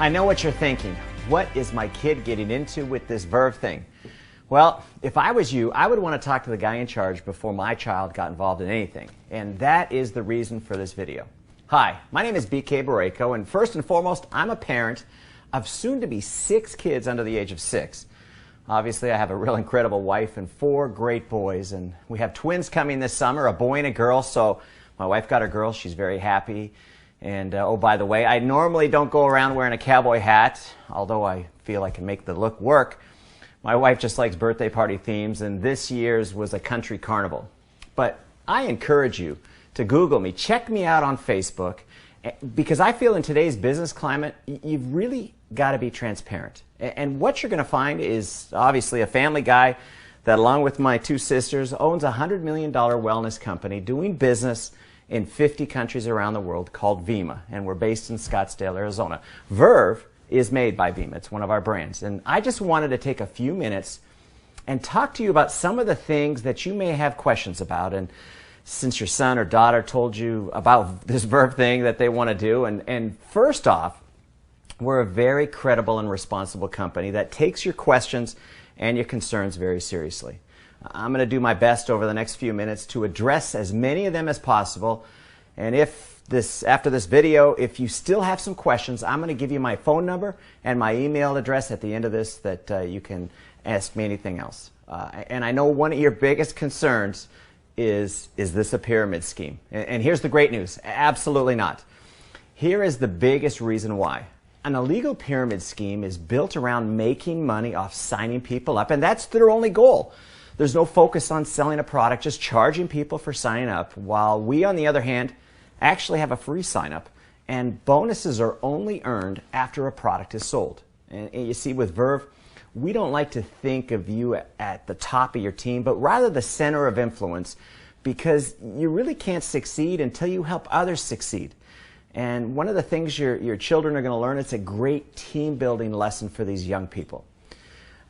I know what you're thinking. What is my kid getting into with this Verve thing? Well, if I was you, I would want to talk to the guy in charge before my child got involved in anything. And that is the reason for this video. Hi, my name is BK Barreco, and first and foremost, I'm a parent of soon-to-be 6 kids under the age of 6. Obviously, I have a real incredible wife and 4 great boys, and we have twins coming this summer, a boy and a girl, so my wife got her girl. She's very happy. And, oh, by the way, I normally don't go around wearing a cowboy hat, although I feel I can make the look work. My wife just likes birthday party themes, and this year's was a country carnival. But I encourage you to Google me, check me out on Facebook, because I feel in today's business climate, you've really got to be transparent. And what you're going to find is obviously a family guy that, along with my 2 sisters, owns a $100 million wellness company doing business in 50 countries around the world called Vima, and we're based in Scottsdale, Arizona. Verve is made by Vima. It's one of our brands. And I just wanted to take a few minutes and talk to you about some of the things that you may have questions about. And since your son or daughter told you about this Verve thing that they want to do, and first off, we're a very credible and responsible company that takes your questions and your concerns very seriously. I'm going to do my best over the next few minutes to address as many of them as possible. And after this video, if you still have some questions, I'm going to give you my phone number and my email address at the end of this that you can ask me anything else. And I know one of your biggest concerns is this a pyramid scheme? And here's the great news. Absolutely not. Here is the biggest reason why. An illegal pyramid scheme is built around making money off signing people up, and that's their only goal. There's no focus on selling a product, just charging people for signing up, while we, on the other hand, actually have a free sign-up, and bonuses are only earned after a product is sold. And you see, with Verve, we don't like to think of you at the top of your team, but rather the center of influence, because you really can't succeed until you help others succeed. And one of the things your children are going to learn, it's a great team-building lesson for these young people.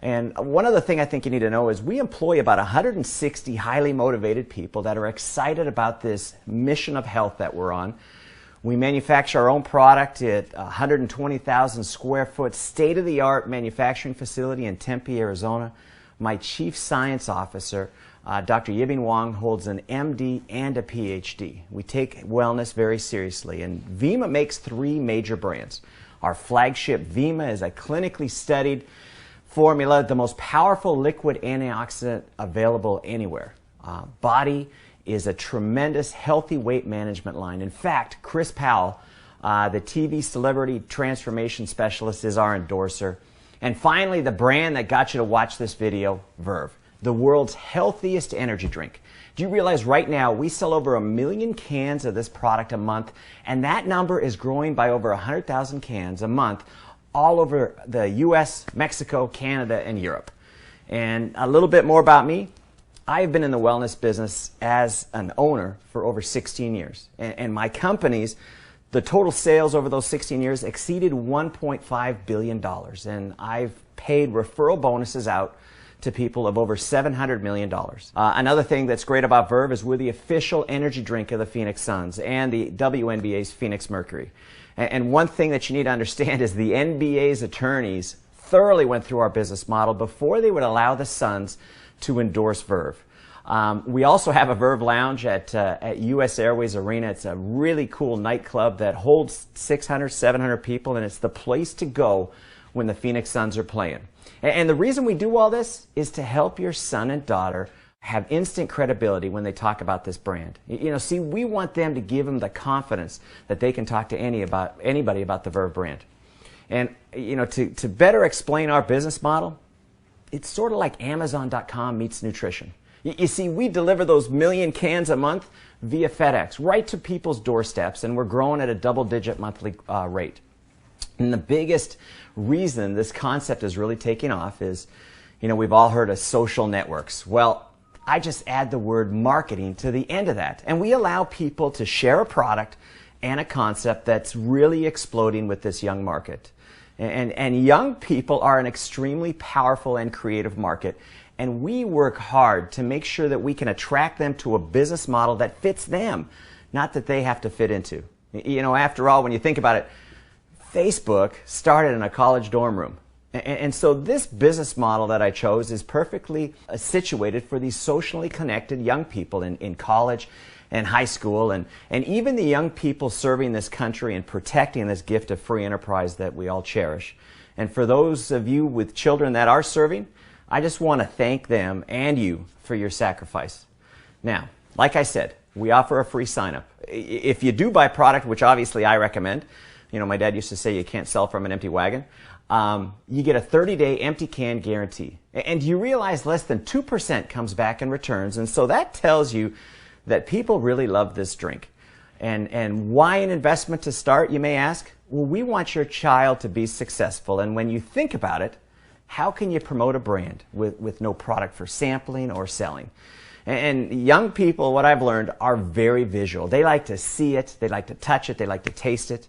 And one other thing I think you need to know is we employ about 160 highly motivated people that are excited about this mission of health that we're on. We manufacture our own product at a 120,000 square foot state-of-the-art manufacturing facility in Tempe, Arizona. My chief science officer, Dr. Yibing Wang, holds an MD and a PhD. We take wellness very seriously, and Vima makes 3 major brands. Our flagship Vima is a clinically studied formula, the most powerful liquid antioxidant available anywhere. Body is a tremendous healthy weight management line. In fact, Chris Powell, the TV celebrity transformation specialist, is our endorser. And finally, the brand that got you to watch this video, Verve, the world's healthiest energy drink. Do you realize right now we sell over 1 million cans of this product a month, and that number is growing by over 100,000 cans a month all over the US, Mexico, Canada, and Europe. And a little bit more about me. I've been in the wellness business as an owner for over 16 years. And my companies, the total sales over those 16 years exceeded $1.5 billion. And I've paid referral bonuses out to people of over $700 million. Another thing that's great about Verve is we're the official energy drink of the Phoenix Suns and the WNBA's Phoenix Mercury. And one thing that you need to understand is the NBA's attorneys thoroughly went through our business model before they would allow the Suns to endorse Verve. We also have a Verve Lounge at US Airways Arena. It's a really cool nightclub that holds 600, 700 people, and it's the place to go when the Phoenix Suns are playing. And the reason we do all this is to help your son and daughter have instant credibility when they talk about this brand. You know, see, we want them to give them the confidence that they can talk to anybody about the Verve brand. And, you know, to better explain our business model, it's sort of like Amazon.com meets nutrition. You see, we deliver those 1 million cans a month via FedEx right to people's doorsteps, and we're growing at a double-digit monthly rate. And the biggest reason this concept is really taking off is, you know, we've all heard of social networks. Well, I just add the word marketing to the end of that. And we allow people to share a product and a concept that's really exploding with this young market. And young people are an extremely powerful and creative market. And we work hard to make sure that we can attract them to a business model that fits them, not that they have to fit into. You know, after all, when you think about it, Facebook started in a college dorm room. And so this business model that I chose is perfectly situated for these socially connected young people in college and high school, and even the young people serving this country and protecting this gift of free enterprise that we all cherish. And for those of you with children that are serving, I just want to thank them and you for your sacrifice. Now, like I said, we offer a free sign-up. If you do buy product, which obviously I recommend, you know, my dad used to say you can't sell from an empty wagon, you get a 30-day empty can guarantee. And you realize less than 2% comes back in returns, and so that tells you that people really love this drink. And why an investment to start, you may ask? Well, we want your child to be successful, and when you think about it, how can you promote a brand with no product for sampling or selling? And young people, what I've learned, are very visual. They like to see it, they like to touch it, they like to taste it.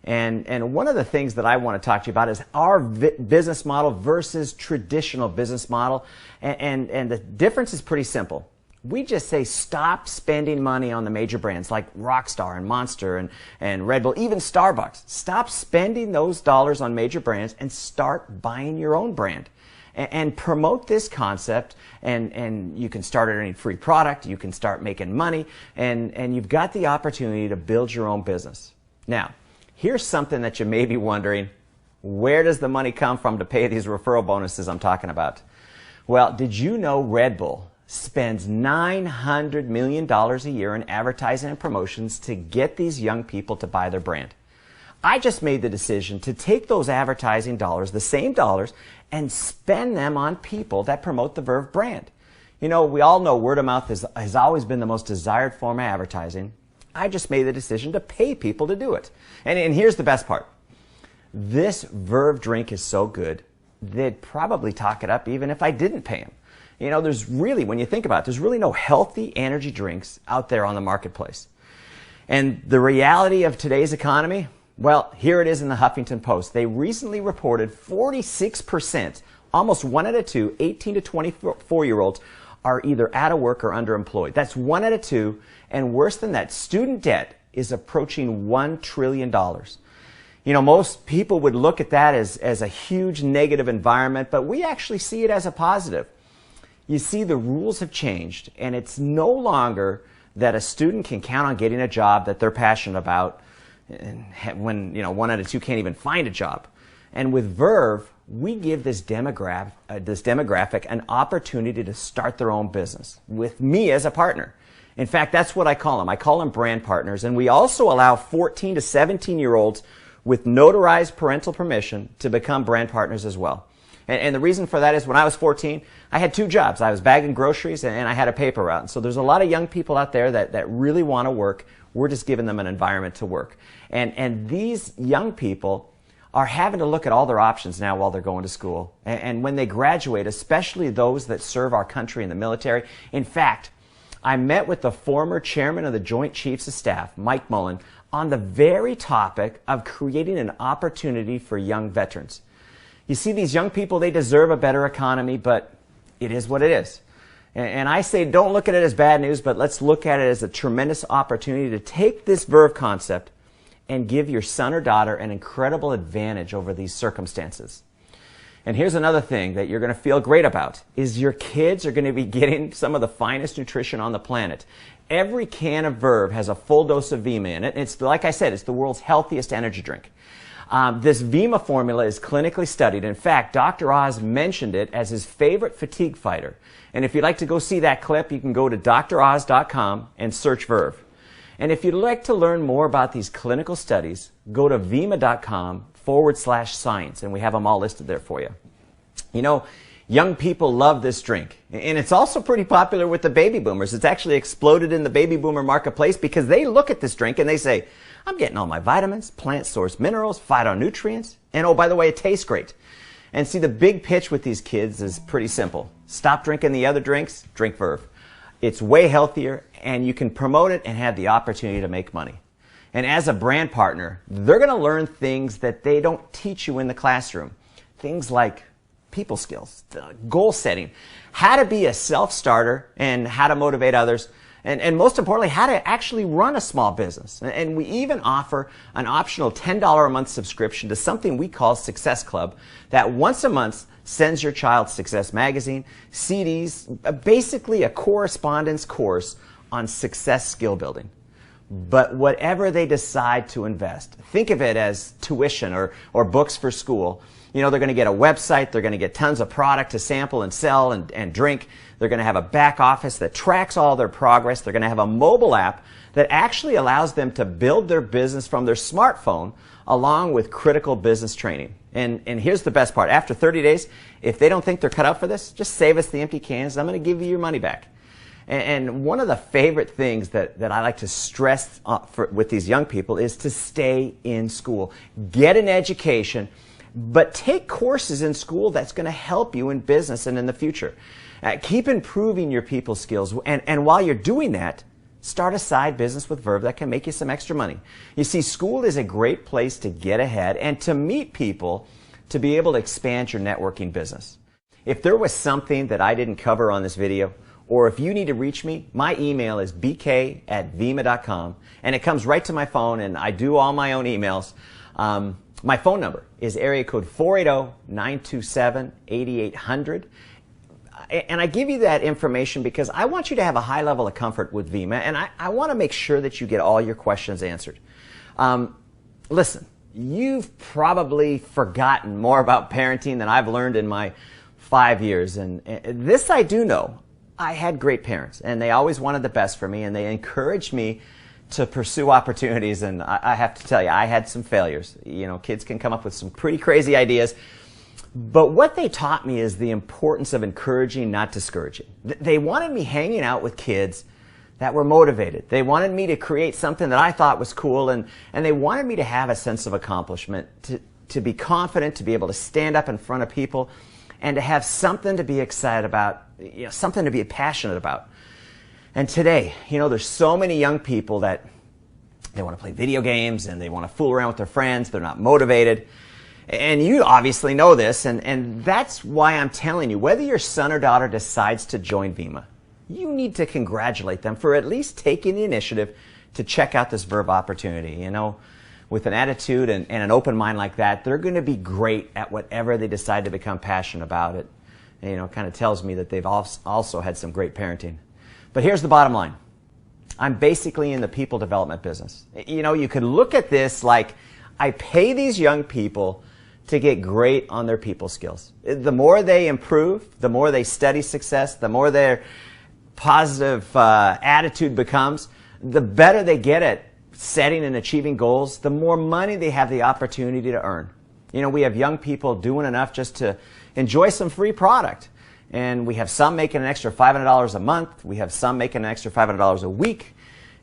And one of the things that I want to talk to you about is our business model versus traditional business model. And the difference is pretty simple. We just say stop spending money on the major brands like Rockstar and Monster and Red Bull, even Starbucks. Stop spending those dollars on major brands and start buying your own brand. And promote this concept, and you can start earning free product, you can start making money, and you've got the opportunity to build your own business. Now, here's something that you may be wondering, where does the money come from to pay these referral bonuses I'm talking about? Well, did you know Red Bull spends $900 million a year in advertising and promotions to get these young people to buy their brand? I just made the decision to take those advertising dollars, the same dollars, and spend them on people that promote the Verve brand. You know, we all know word of mouth has always been the most desired form of advertising. I just made the decision to pay people to do it. And here's the best part. This Verve drink is so good, they'd probably talk it up even if I didn't pay them. You know, there's really, when you think about it, there's really no healthy energy drinks out there on the marketplace. And the reality of today's economy, well, here it is in the Huffington Post. They recently reported 46%, almost 1 out of 2, 18 to 24-year-olds are either out of work or underemployed. That's 1 out of 2, and worse than that, student debt is approaching $1 trillion. You know, most people would look at that as a huge negative environment, but we actually see it as a positive. You see, the rules have changed, and it's no longer that a student can count on getting a job that they're passionate about when, you know, 1 out of 2 can't even find a job. And with Verve, we give this demographic an opportunity to start their own business with me as a partner. In fact, that's what I call them. I call them brand partners. And we also allow 14 to 17-year-olds with notarized parental permission to become brand partners as well. And the reason for that is when I was 14, I had 2 jobs. I was bagging groceries and I had a paper route. And so there's a lot of young people out there that really want to work. We're just giving them an environment to work. And these young people are having to look at all their options now while they're going to school. And when they graduate, especially those that serve our country in the military. In fact, I met with the former chairman of the Joint Chiefs of Staff, Mike Mullen, on the very topic of creating an opportunity for young veterans. You see, these young people, they deserve a better economy, but it is what it is. And I say don't look at it as bad news, but let's look at it as a tremendous opportunity to take this Verve concept and give your son or daughter an incredible advantage over these circumstances. And here's another thing that you're going to feel great about, is your kids are going to be getting some of the finest nutrition on the planet. Every can of Verve has a full dose of Vima in it. It's, like I said, it's the world's healthiest energy drink. This Vima formula is clinically studied. In fact, Dr. Oz mentioned it as his favorite fatigue fighter. And if you'd like to go see that clip, you can go to droz.com and search Verve. And if you'd like to learn more about these clinical studies, go to vima.com/science, and we have them all listed there for you. You know, young people love this drink. And it's also pretty popular with the baby boomers. It's actually exploded in the baby boomer marketplace because they look at this drink and they say, I'm getting all my vitamins, plant source minerals, phytonutrients, and oh, by the way, it tastes great. And see, the big pitch with these kids is pretty simple. Stop drinking the other drinks, drink Verve. It's way healthier, and you can promote it and have the opportunity to make money. And as a brand partner, they're going to learn things that they don't teach you in the classroom. Things like people skills, goal setting, how to be a self-starter, and how to motivate others, and most importantly, how to actually run a small business. And we even offer an optional $10 a month subscription to something we call Success Club that once a month sends your child Success Magazine, CDs, basically a correspondence course on success skill building. But whatever they decide to invest, think of it as tuition or books for school. You know, they're going to get a website, they're going to get tons of product to sample and sell and drink. They're going to have a back office that tracks all their progress. They're going to have a mobile app that actually allows them to build their business from their smartphone along with critical business training. And here's the best part. After 30 days, if they don't think they're cut out for this, just save us the empty cans. I'm going to give you your money back. And one of the favorite things that I like to stress with these young people is to stay in school. Get an education, but take courses in school that's going to help you in business and in the future. Keep improving your people skills. And while you're doing that, start a side business with Verve that can make you some extra money. You see, school is a great place to get ahead and to meet people to be able to expand your networking business. If there was something that I didn't cover on this video, or if you need to reach me, my email is bk@vima.com, and it comes right to my phone, and I do all my own emails. My phone number is area code 480-927-8800. And I give you that information because I want you to have a high level of comfort with Vima, and I want to make sure that you get all your questions answered. Listen, you've probably forgotten more about parenting than I've learned in my 5 years, and this I do know. I had great parents, and they always wanted the best for me, and they encouraged me to pursue opportunities, and I have to tell you, I had some failures. You know, kids can come up with some pretty crazy ideas, but what they taught me is the importance of encouraging, not discouraging. They wanted me hanging out with kids that were motivated. They wanted me to create something that I thought was cool, and they wanted me to have a sense of accomplishment, to be confident, to be able to stand up in front of people, and to have something to be excited about, you know, something to be passionate about. And today, you know, there's so many young people that they want to play video games and they want to fool around with their friends. They're not motivated. And you obviously know this, and that's why I'm telling you, whether your son or daughter decides to join Vima, you need to congratulate them for at least taking the initiative to check out this Verve opportunity. You know, with an attitude and an open mind like that, they're going to be great at whatever they decide to become passionate about it. And, you know, it kind of tells me that they've also had some great parenting. But here's the bottom line. I'm basically in the people development business. You know, you could look at this like I pay these young people to get great on their people skills. The more they improve, the more they study success, the more their positive attitude becomes, the better they get at setting and achieving goals, the more money they have the opportunity to earn. You know, we have young people doing enough just to enjoy some free product. And we have some making an extra $500 a month. We have some making an extra $500 a week.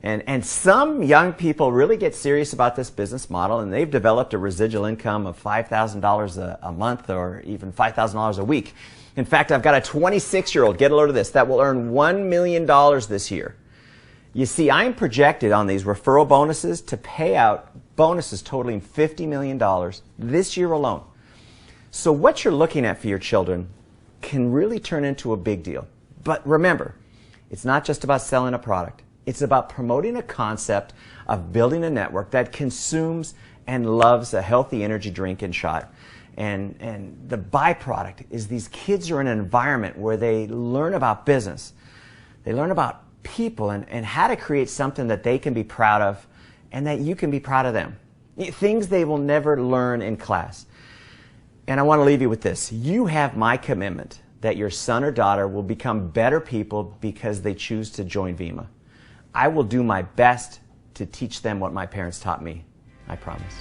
And some young people really get serious about this business model, and they've developed a residual income of $5,000 a month or even $5,000 a week. In fact, I've got a 26-year-old, get a load of this, that will earn $1 million this year. You see, I'm projected on these referral bonuses to pay out bonuses totaling $50 million this year alone. So what you're looking at for your children can really turn into a big deal. But remember, it's not just about selling a product. It's about promoting a concept of building a network that consumes and loves a healthy energy drink and shot. And the byproduct is these kids are in an environment where they learn about business. They learn about people and how to create something that they can be proud of and that you can be proud of them. Things they will never learn in class. And I want to leave you with this. You have my commitment that your son or daughter will become better people because they choose to join Vima. I will do my best to teach them what my parents taught me. I promise.